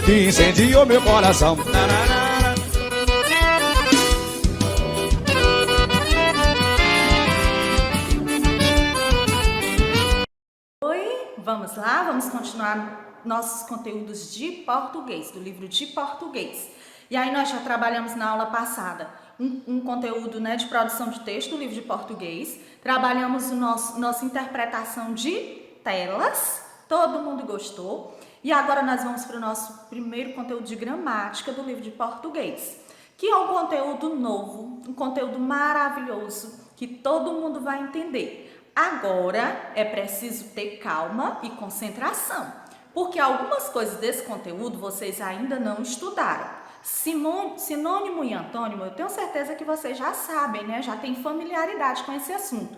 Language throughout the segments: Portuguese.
que incendiou meu coração. Oi, vamos lá, vamos continuar nossos conteúdos de português, do livro de português. E aí nós já trabalhamos na aula passada um conteúdo, né, de produção de texto do livro de português. Trabalhamos nossa interpretação de telas, todo mundo gostou. E agora nós vamos para o nosso primeiro conteúdo de gramática do livro de português, que é um conteúdo novo, um conteúdo maravilhoso, que todo mundo vai entender. Agora é preciso ter calma e concentração, porque algumas coisas desse conteúdo vocês ainda não estudaram. Sinônimo e antônimo, eu tenho certeza que vocês já sabem, né? Já têm familiaridade com esse assunto.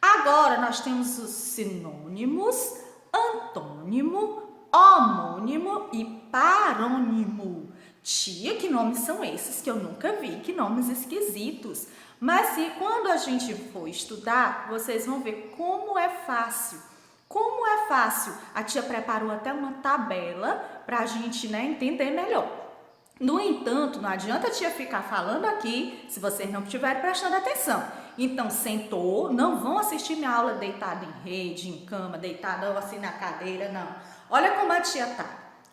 Agora nós temos os sinônimos, antônimo, homônimo e parônimo. Tia, que nomes são esses que eu nunca vi? Que nomes esquisitos. Mas se quando a gente for estudar, vocês vão ver como é fácil. Como é fácil. A tia preparou até uma tabela para a gente, né, entender melhor. No entanto, não adianta a tia ficar falando aqui se vocês não estiverem prestando atenção. Então, sentou, não vão assistir minha aula deitada em rede, em cama, deitada assim na cadeira, não. Olha como a tia tá.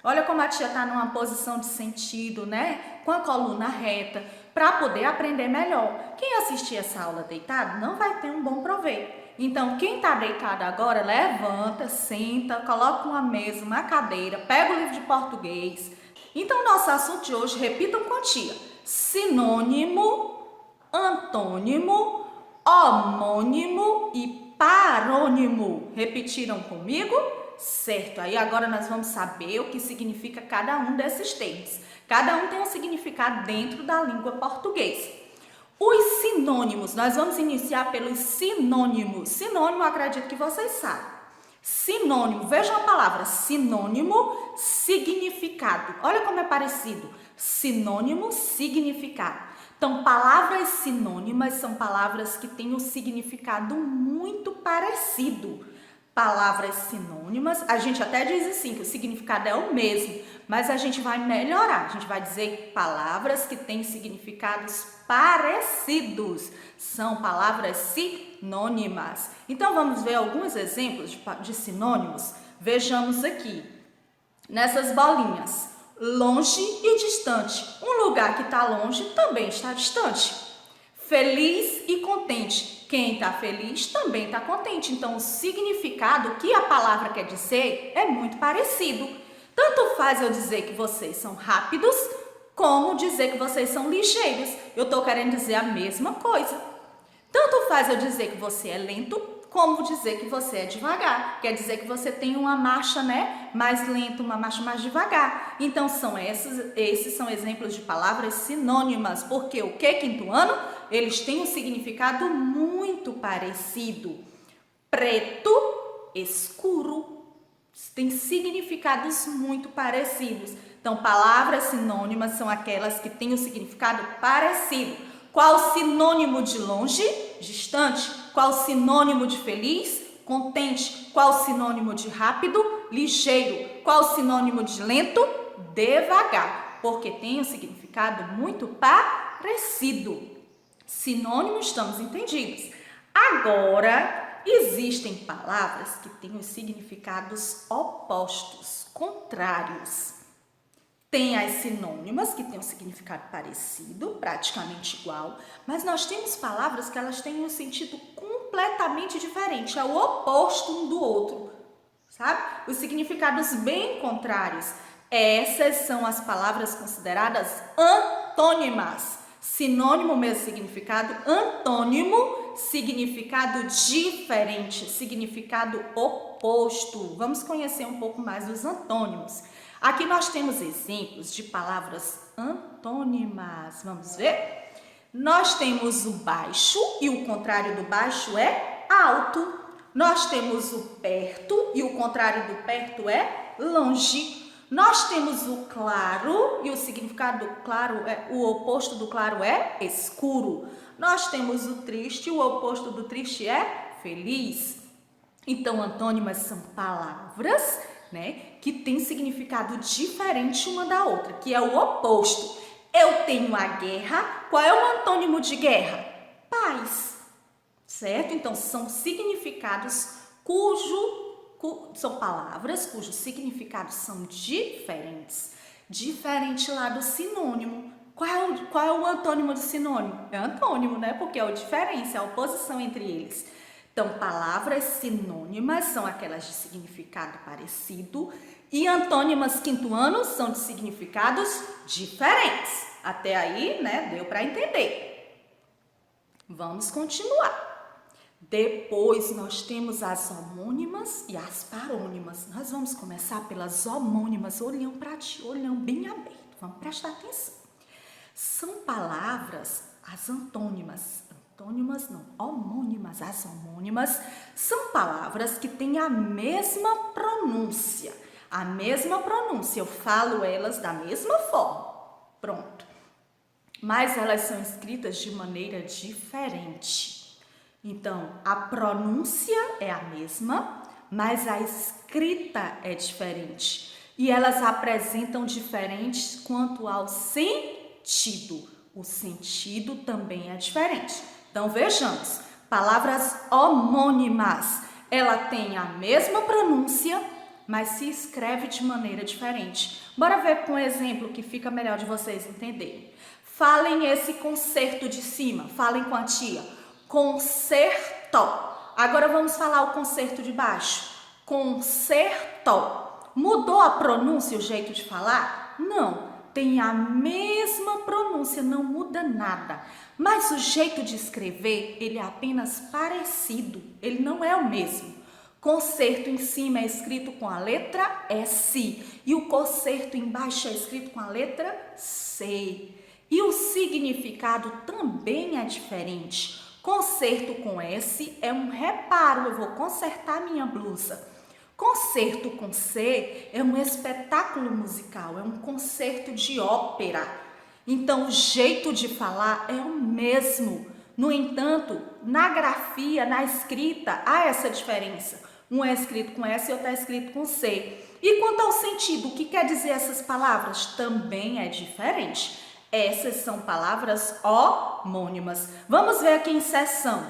Olha como a tia tá numa posição de sentido, né? Com a coluna reta, para poder aprender melhor. Quem assistir essa aula deitado não vai ter um bom proveito. Então, quem tá deitado agora, levanta, senta, coloca uma mesa, uma cadeira, pega o livro de português. Então, nosso assunto de hoje, repitam com a tia: sinônimo, antônimo, homônimo e parônimo. Repetiram comigo? Certo, aí agora nós vamos saber o que significa cada um desses termos. Cada um tem um significado dentro da língua portuguesa. Os sinônimos, nós vamos iniciar pelos sinônimos. Sinônimo, eu acredito que vocês sabem. Sinônimo, vejam a palavra sinônimo, significado. Olha como é parecido. Sinônimo, significado. Então, palavras sinônimas são palavras que têm um significado muito parecido. Palavras sinônimas, a gente até diz assim, que o significado é o mesmo, mas a gente vai melhorar. A gente vai dizer palavras que têm significados parecidos. São palavras sinônimas. Então, vamos ver alguns exemplos de sinônimos. Vejamos aqui, nessas bolinhas. Longe e distante. Um lugar que está longe também está distante. Feliz e contente. Quem está feliz também está contente. Então, o significado que a palavra quer dizer é muito parecido. Tanto faz eu dizer que vocês são rápidos, como dizer que vocês são ligeiros. Eu estou querendo dizer a mesma coisa. Tanto faz eu dizer que você é lento, como dizer que você é devagar. Quer dizer que você tem uma marcha, né, mais lenta, uma marcha mais devagar. Então, esses são exemplos de palavras sinônimas. Porque o que, quinto ano? Eles têm um significado muito parecido. Preto, escuro. Tem significados muito parecidos. Então, palavras sinônimas são aquelas que têm um significado parecido. Qual o sinônimo de longe? Distante. Qual o sinônimo de feliz? Contente. Qual o sinônimo de rápido? Ligeiro. Qual o sinônimo de lento? Devagar. Porque tem um significado muito parecido. Sinônimo, estamos entendidos. Agora, existem palavras que têm os significados opostos, contrários. Tem as sinônimas, que têm um significado parecido, praticamente igual, mas nós temos palavras que elas têm um sentido completamente diferente, é o oposto um do outro, sabe? Os significados bem contrários. Essas são as palavras consideradas antônimas. Sinônimo, mesmo significado, antônimo, significado diferente, significado oposto. Vamos conhecer um pouco mais dos antônimos. Aqui nós temos exemplos de palavras antônimas. Vamos ver? Nós temos o baixo e o contrário do baixo é alto. Nós temos o perto e o contrário do perto é longe. Nós temos o claro e o significado do claro o oposto do claro é escuro. Nós temos o triste e o oposto do triste é feliz. Então, antônimas são palavras, né, que tem significado diferente uma da outra, que é o oposto. Eu tenho a guerra. Qual é o antônimo de guerra? Paz. Certo? Então, são significados são palavras cujos significados são diferentes. Diferente lá do sinônimo. Qual é o antônimo do sinônimo? É antônimo, né? Porque é a diferença, a oposição entre eles. Então, palavras sinônimas são aquelas de significado parecido e antônimas quinto ano são de significados diferentes. Até aí, né? Deu para entender. Vamos continuar. Depois nós temos as homônimas e as parônimas. Nós vamos começar pelas homônimas, olhão para ti, olhão bem aberto. Vamos prestar atenção. São palavras, as antônimas não, homônimas, as homônimas são palavras que têm a mesma pronúncia. A mesma pronúncia, eu falo elas da mesma forma. Pronto. Mas elas são escritas de maneira diferente. Então, a pronúncia é a mesma, mas a escrita é diferente. E elas apresentam diferentes quanto ao sentido. O sentido também é diferente. Então, vejamos. Palavras homônimas. Ela tem a mesma pronúncia, mas se escreve de maneira diferente. Bora ver com um exemplo que fica melhor de vocês entenderem. Falem esse concerto de cima. Falem com a tia. Concerto. Agora vamos falar o concerto de baixo. Concerto. Mudou a pronúncia, o jeito de falar? Não. Tem a mesma pronúncia, não muda nada. Mas o jeito de escrever, ele é apenas parecido. Ele não é o mesmo. Concerto em cima é escrito com a letra S. E o concerto embaixo é escrito com a letra C. E o significado também é diferente. Concerto com S é um reparo, eu vou consertar minha blusa. Concerto com C é um espetáculo musical, é um concerto de ópera. Então, o jeito de falar é o mesmo. No entanto, na grafia, na escrita, há essa diferença. Um é escrito com S e outro é escrito com C. E quanto ao sentido, o que quer dizer essas palavras? Também é diferente. Essas são palavras homônimas. Vamos ver aqui em seção.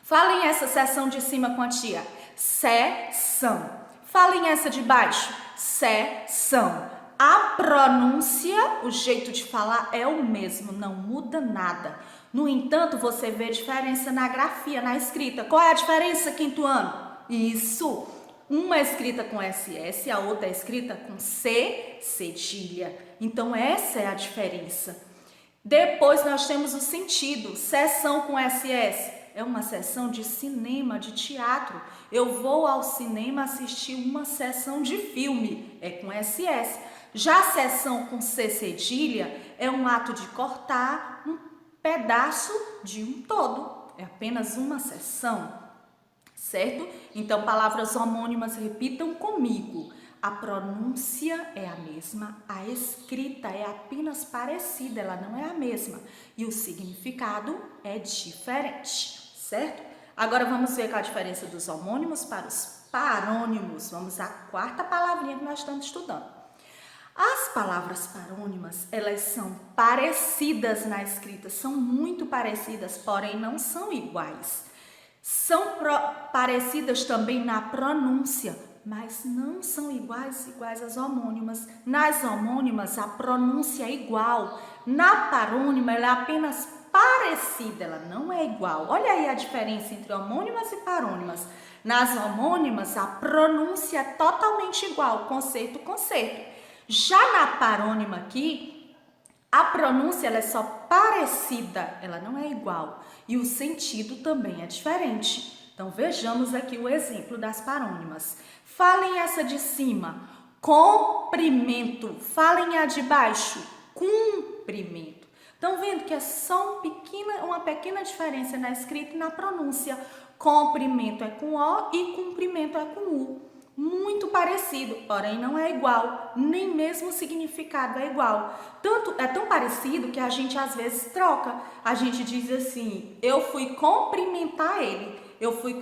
Falem essa seção de cima com a tia. Seção. Falem essa de baixo. Seção. A pronúncia, o jeito de falar é o mesmo, não muda nada. No entanto, você vê diferença na grafia, na escrita. Qual é a diferença, quinto ano? Isso. Uma é escrita com SS, a outra é escrita com C, cedilha. Então, essa é a diferença. Depois, nós temos o sentido. Sessão com SS. É uma sessão de cinema, de teatro. Eu vou ao cinema assistir uma sessão de filme. É com SS. Já a sessão com C, cedilha, é um ato de cortar um pedaço de um todo. É apenas uma sessão. Certo? Então, palavras homônimas, repitam comigo. A pronúncia é a mesma, a escrita é apenas parecida, ela não é a mesma. E o significado é diferente, certo? Agora, vamos ver qual a diferença dos homônimos para os parônimos. Vamos à quarta palavrinha que nós estamos estudando. As palavras parônimas, elas são parecidas na escrita, são muito parecidas, porém não são iguais. São parecidas também na pronúncia, mas não são iguais às homônimas. Nas homônimas, a pronúncia é igual. Na parônima, ela é apenas parecida, ela não é igual. Olha aí a diferença entre homônimas e parônimas. Nas homônimas, a pronúncia é totalmente igual, concerto, concerto. Já na parônima aqui, a pronúncia ela é só parecida, ela não é igual. E o sentido também é diferente. Então, vejamos aqui o exemplo das parônimas. Falem essa de cima, comprimento. Falem a de baixo, cumprimento. Estão vendo que é só uma pequena diferença na escrita e na pronúncia. Comprimento é com O e cumprimento é com U. Muito parecido, porém não é igual, nem mesmo o significado é igual. É tão parecido que a gente às vezes troca. A gente diz assim, eu fui cumprimentar ele. Eu fui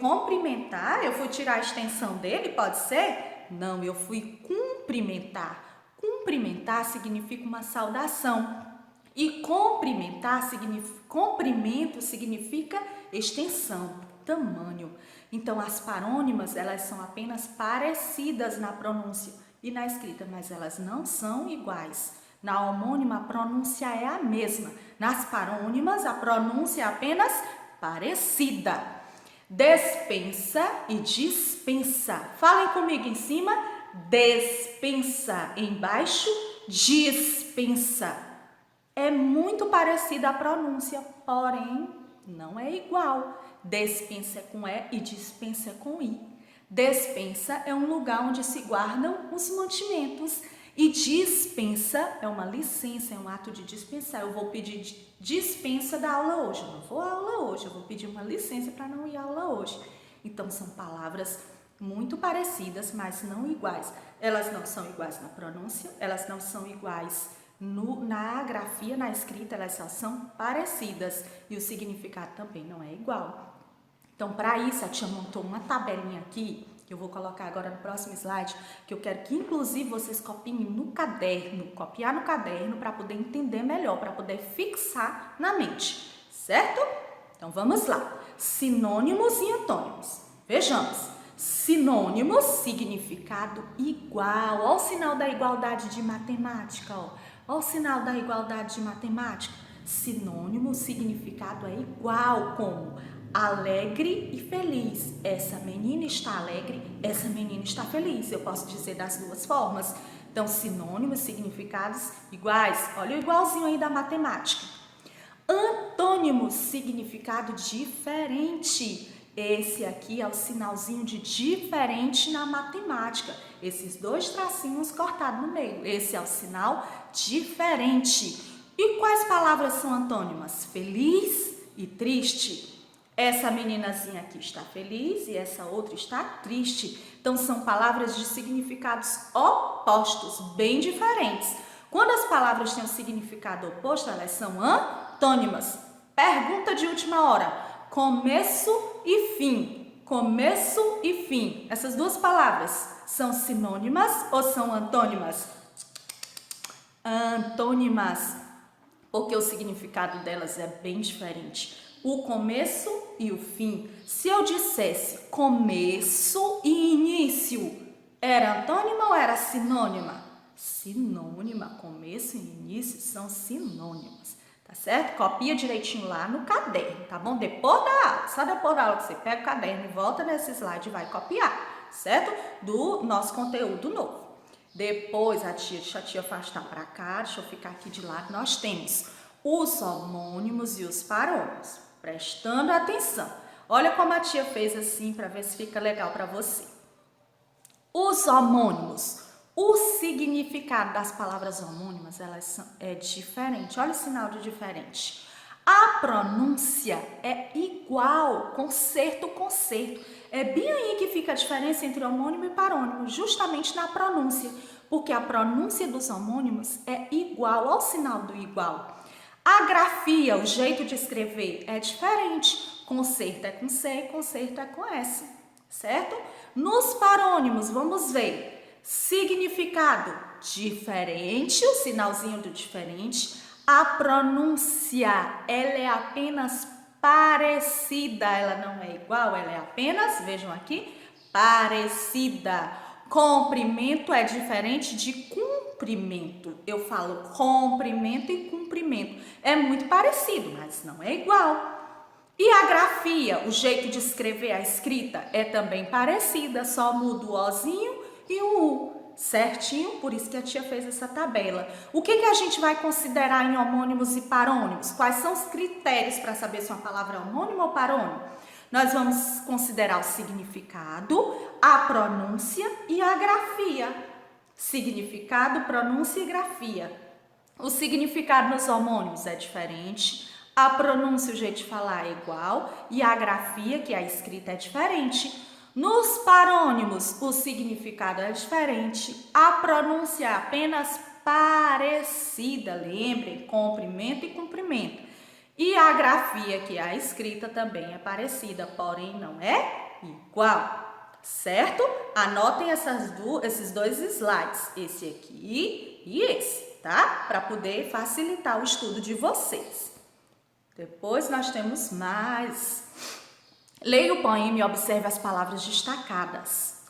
tirar a extensão dele, pode ser? Não, eu fui cumprimentar. Cumprimentar significa uma saudação. E comprimento significa extensão, tamanho. Então, as parônimas, elas são apenas parecidas na pronúncia e na escrita, mas elas não são iguais. Na homônima, a pronúncia é a mesma. Nas parônimas, a pronúncia é apenas parecida. Despensa e dispensa. Falem comigo em cima. Despensa. Embaixo, dispensa. É muito parecida a pronúncia, porém não é igual. Despensa é com E e dispensa é com I. Despensa é um lugar onde se guardam os mantimentos e dispensa é uma licença, é um ato de dispensar. Eu vou pedir dispensa da aula hoje, eu não vou à aula hoje, eu vou pedir uma licença para não ir à aula hoje. Então são palavras muito parecidas, mas não iguais. Elas não são iguais na pronúncia, elas não são iguais na grafia, na escrita, elas só são parecidas e o significado também não é igual. Então, para isso, a tia montou uma tabelinha aqui, que eu vou colocar agora no próximo slide, que eu quero que, inclusive, vocês copiem no caderno, copiar no caderno para poder entender melhor, para poder fixar na mente, certo? Então, vamos lá. Sinônimos e antônimos. Vejamos. Sinônimos, significado igual. Olha o sinal da igualdade de matemática, ó. Olha o sinal da igualdade de matemática. Sinônimo, significado é igual, como alegre e feliz. Essa menina está alegre, essa menina está feliz. Eu posso dizer das duas formas. Então, sinônimos, significados iguais. Olha o igualzinho aí da matemática. Antônimos, significado diferente. Esse aqui é o sinalzinho de diferente na matemática. Esses dois tracinhos cortados no meio. Esse é o sinal diferente. E quais palavras são antônimas? Feliz e triste. Essa meninazinha aqui está feliz e essa outra está triste. Então, são palavras de significados opostos, bem diferentes. Quando as palavras têm um significado oposto, elas são antônimas. Pergunta de última hora. Começo e fim. Começo e fim. Essas duas palavras são sinônimas ou são antônimas? Antônimas, porque o significado delas é bem diferente. O começo e o fim. Se eu dissesse começo e início, era antônima ou era sinônima? Sinônima, começo e início são sinônimas, tá certo? Copia direitinho lá no caderno, tá bom? Depois da aula, só depois da aula que você pega o caderno e volta nesse slide e vai copiar, certo? Do nosso conteúdo novo. Depois, deixa a tia afastar para cá, deixa eu ficar aqui de lado, nós temos os homônimos e os parônimos. Prestando atenção. Olha como a tia fez assim para ver se fica legal para você. Os homônimos. O significado das palavras homônimas, é diferente. Olha o sinal de diferente. A pronúncia é igual, concerto. É bem aí que fica a diferença entre homônimo e parônimo, justamente na pronúncia, porque a pronúncia dos homônimos é igual ao sinal do igual. A grafia, o jeito de escrever é diferente. Concerto é com C e concerto é com S, certo? Nos parônimos, vamos ver. Significado diferente, o sinalzinho do diferente. A pronúncia, ela é apenas parecida, ela não é igual, ela é apenas, vejam aqui, parecida. Comprimento é diferente de cumprimento. Eu falo comprimento e cumprimento. É muito parecido, mas não é igual. E a grafia, o jeito de escrever a escrita é também parecida, só muda o Ozinho e o U. Certinho? Por isso que a tia fez essa tabela. O que a gente vai considerar em homônimos e parônimos? Quais são os critérios para saber se uma palavra é homônimo ou parônimo? Nós vamos considerar o significado, a pronúncia e a grafia. Significado, pronúncia e grafia. O significado nos homônimos é diferente, a pronúncia, o jeito de falar é igual e a grafia, que é a escrita, é diferente. Nos parônimos, o significado é diferente, a pronúncia é apenas parecida, lembrem, comprimento e cumprimento. E a grafia, que é a escrita, também é parecida, porém não é igual, tá certo? Anotem esses dois slides, esse aqui e esse, tá? Para poder facilitar o estudo de vocês. Depois nós temos mais. Leia o poema e observe as palavras destacadas.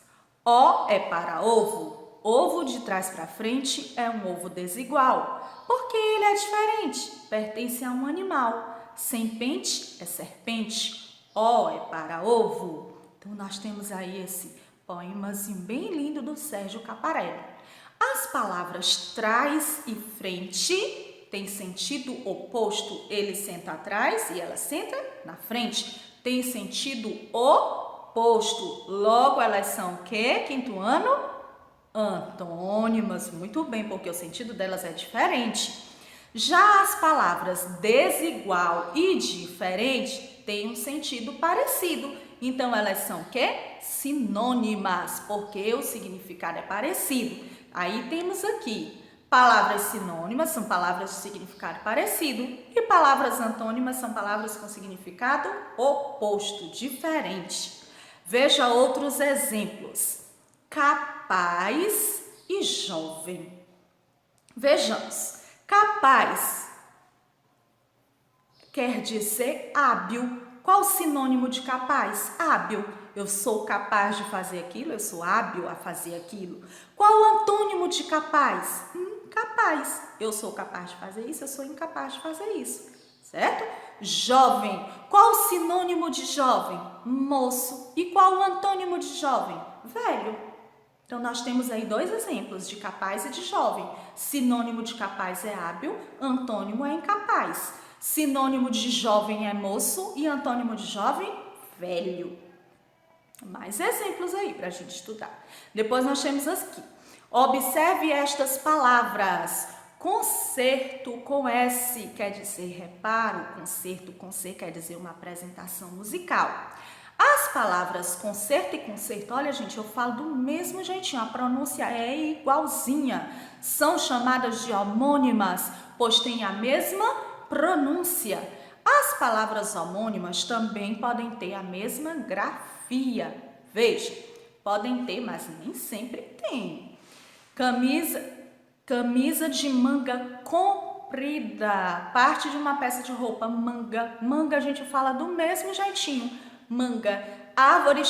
O é para ovo. Ovo de trás para frente é um ovo desigual, porque ele é diferente, pertence a um animal. Sem pente é serpente. O é para ovo. Então, nós temos aí esse poemazinho bem lindo do Sérgio Caparelli. As palavras trás e frente têm sentido oposto. Ele senta atrás e ela senta na frente. Tem sentido oposto. Logo, elas são o quê? Quinto ano? Antônimas. Muito bem, porque o sentido delas é diferente. Já as palavras desigual e diferente têm um sentido parecido. Então, elas são o quê? Sinônimas, porque o significado é parecido. Aí temos aqui palavras sinônimas, são palavras de significado parecido, e palavras antônimas são palavras com significado oposto, diferente. Veja outros exemplos. Capaz e jovem. Vejamos. Capaz quer dizer hábil. Qual o sinônimo de capaz? Hábil. Eu sou capaz de fazer aquilo, eu sou hábil a fazer aquilo. Qual o antônimo de capaz? Incapaz. Eu sou capaz de fazer isso, eu sou incapaz de fazer isso. Certo? Jovem. Qual o sinônimo de jovem? Moço. E qual o antônimo de jovem? Velho. Então, nós temos aí dois exemplos de capaz e de jovem. Sinônimo de capaz é hábil, antônimo é incapaz. Sinônimo de jovem é moço e antônimo de jovem, velho. Mais exemplos aí para a gente estudar. Depois nós temos aqui. Observe estas palavras. Concerto com S quer dizer reparo, concerto com C quer dizer uma apresentação musical. As palavras concerto e concerto, olha gente, eu falo do mesmo jeitinho, a pronúncia é igualzinha. São chamadas de homônimas, pois têm a mesma pronúncia. As palavras homônimas também podem ter a mesma grafia. Veja, podem ter, mas nem sempre tem. Camisa de manga comprida, parte de uma peça de roupa, manga. Manga a gente fala do mesmo jeitinho, manga. Árvore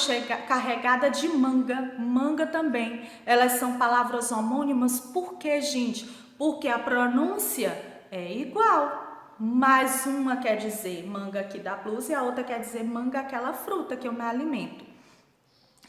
carregada de manga, manga também. Elas são palavras homônimas, por quê, gente? Porque a pronúncia é igual. Mas uma quer dizer manga aqui da blusa e a outra quer dizer manga aquela fruta que eu me alimento.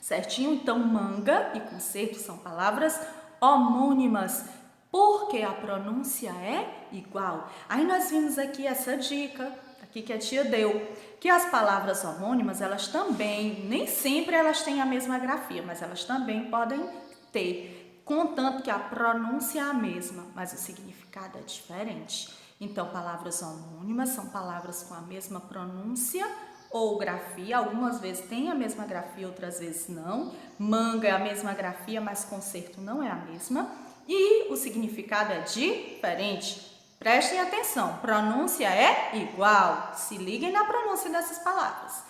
Certinho? Então, manga e concerto são palavras homônimas, porque a pronúncia é igual. Aí nós vimos aqui essa dica, aqui que a tia deu, que as palavras homônimas, elas também, nem sempre elas têm a mesma grafia, mas elas também podem ter, contanto que a pronúncia é a mesma, mas o significado é diferente. Então, palavras homônimas são palavras com a mesma pronúncia ou grafia, algumas vezes tem a mesma grafia, outras vezes não. Manga é a mesma grafia, mas concerto não é a mesma. E o significado é diferente. Prestem atenção, pronúncia é igual. Se liguem na pronúncia dessas palavras.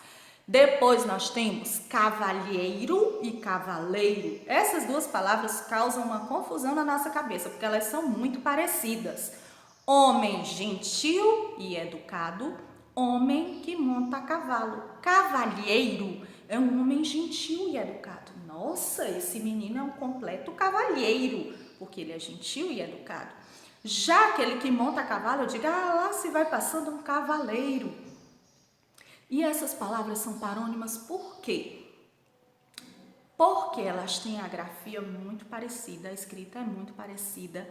Depois nós temos cavalheiro e cavaleiro. Essas duas palavras causam uma confusão na nossa cabeça, porque elas são muito parecidas. Homem gentil e educado, homem que monta a cavalo. Cavalheiro é um homem gentil e educado. Nossa, esse menino é um completo cavalheiro, porque ele é gentil e educado. Já aquele que monta a cavalo, eu digo, lá se vai passando um cavaleiro. E essas palavras são parônimas por quê? Porque elas têm a grafia muito parecida, a escrita é muito parecida.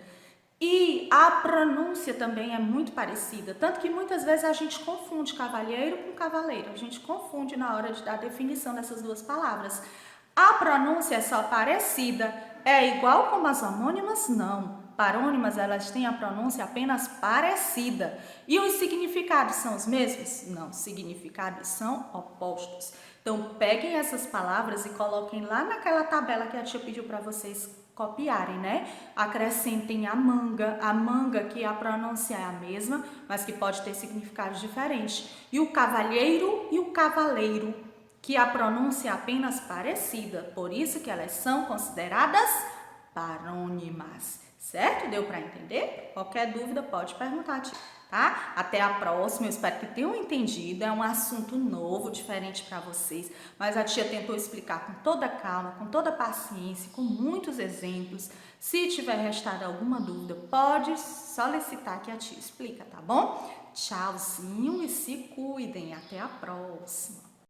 E a pronúncia também é muito parecida, tanto que muitas vezes a gente confunde cavalheiro com cavaleiro, a gente confunde na hora de dar a definição dessas duas palavras. A pronúncia é só parecida, é igual como as homônimas? Não. Parônimas, elas têm a pronúncia apenas parecida. E os significados são os mesmos? Não, os significados são opostos. Então, peguem essas palavras e coloquem lá naquela tabela que a tia pediu para vocês copiarem, né? Acrescentem a manga que a pronúncia é a mesma, mas que pode ter significados diferentes. E o cavalheiro e o cavaleiro. que a pronúncia é apenas parecida, por isso que elas são consideradas parônimas, certo? Deu para entender? Qualquer dúvida pode perguntar, tia, tá? Até a próxima, eu espero que tenham entendido, é um assunto novo, diferente para vocês, mas a tia tentou explicar com toda calma, com toda paciência, com muitos exemplos. Se tiver restado alguma dúvida, pode solicitar que a tia explica, tá bom? Tchauzinho e se cuidem, até a próxima!